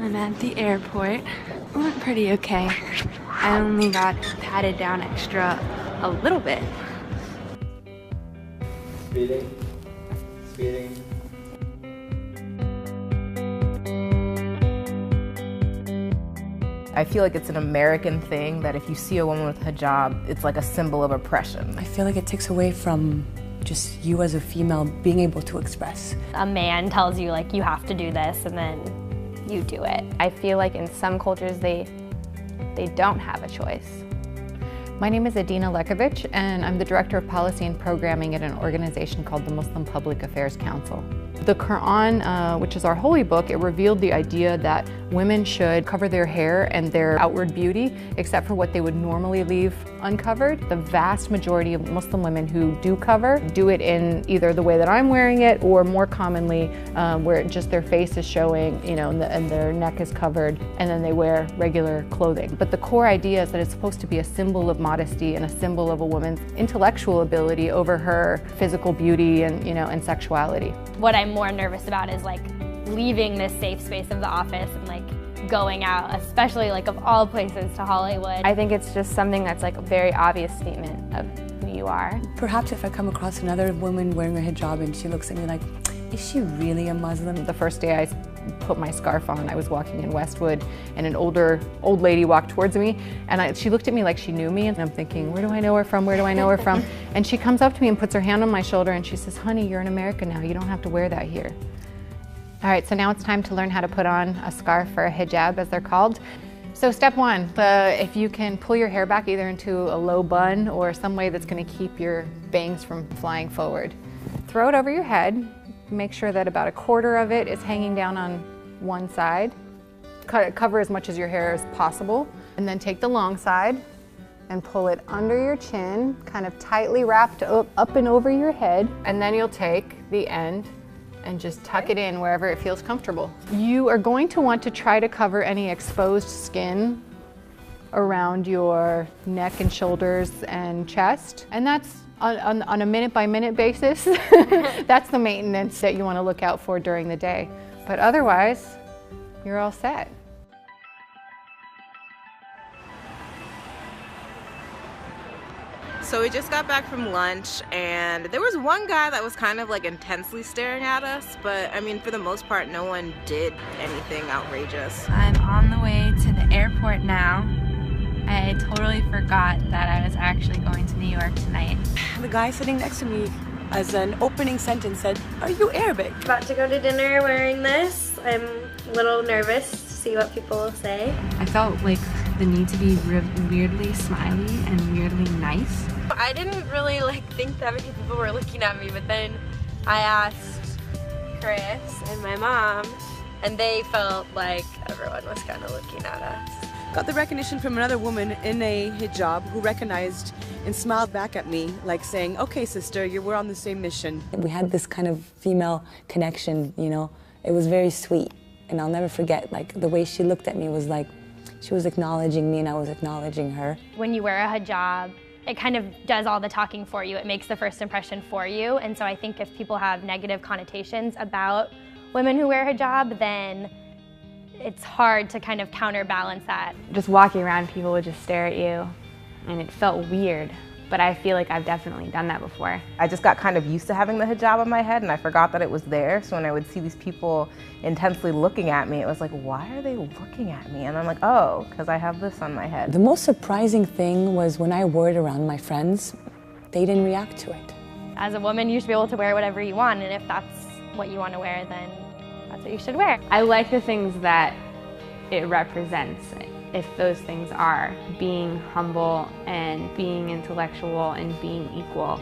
I'm at the airport. It went pretty okay. I only got patted down extra a little bit. Speeding. Speeding. I feel like it's an American thing that if you see a woman with a hijab, it's like a symbol of oppression. I feel like it takes away from just you as a female being able to express. A man tells you like you have to do this and then you do it. I feel like in some cultures they don't have a choice. My name is Adina Lekovic and I'm the Director of Policy and Programming at an organization called the Muslim Public Affairs Council. The Quran, which is our holy book, it revealed the idea that women should cover their hair and their outward beauty, except for what they would normally leave uncovered. The vast majority of Muslim women who do cover do it in either the way that I'm wearing it, or more commonly, where just their face is showing, you know, and their neck is covered, and then they wear regular clothing. But the core idea is that it's supposed to be a symbol of modesty and a symbol of a woman's intellectual ability over her physical beauty and, you know, and sexuality. What I'm more nervous about is like leaving this safe space of the office and like going out, especially like of all places to Hollywood. I think it's just something that's like a very obvious statement of who you are. Perhaps if I come across another woman wearing a hijab and she looks at me like, is she really a Muslim? The first day I put my scarf on, I was walking in Westwood and an old lady walked towards me and she looked at me like she knew me, and I'm thinking, where do I know her from, where do I know her from? And she comes up to me and puts her hand on my shoulder and she says, honey, you're in America now, you don't have to wear that here. All right, so now it's time to learn how to put on a scarf or a hijab, as they're called. So step one, if you can pull your hair back either into a low bun or some way that's going to keep your bangs from flying forward. Throw it over your head. Make sure that about a quarter of it is hanging down on one side. Cover as much of your hair as possible. And then take the long side and pull it under your chin, kind of tightly wrapped up and over your head. And then you'll take the end and just tuck it in wherever it feels comfortable. You are going to want to try to cover any exposed skin around your neck and shoulders and chest. And that's on a minute-by-minute basis. That's the maintenance that you want to look out for during the day. But otherwise, you're all set. So we just got back from lunch and there was one guy that was kind of like intensely staring at us, but I mean, for the most part, no one did anything outrageous. I'm on the way to the airport now. I totally forgot that I was actually going to New York tonight. The guy sitting next to me, as an opening sentence, said, "Are you Arabic?" About to go to dinner wearing this. I'm a little nervous to see what people will say. I felt like the need to be weirdly smiley and weirdly nice. I didn't really think that many people were looking at me, but then I asked Chris and my mom, and they felt like everyone was kind of looking at us. Got the recognition from another woman in a hijab who recognized and smiled back at me, like saying, okay, sister, we're on the same mission. We had this kind of female connection, you know. It was very sweet, and I'll never forget, like, the way she looked at me was like, she was acknowledging me and I was acknowledging her. When you wear a hijab, it kind of does all the talking for you. It makes the first impression for you. And so I think if people have negative connotations about women who wear hijab, then it's hard to kind of counterbalance that. Just walking around, people would just stare at you, and it felt weird. But I feel like I've definitely done that before. I just got kind of used to having the hijab on my head and I forgot that it was there. So when I would see these people intensely looking at me, it was like, why are they looking at me? And I'm like, oh, because I have this on my head. The most surprising thing was when I wore it around my friends, they didn't react to it. As a woman, you should be able to wear whatever you want, and if that's what you want to wear, then that's what you should wear. I like the things that it represents. If those things are being humble and being intellectual and being equal.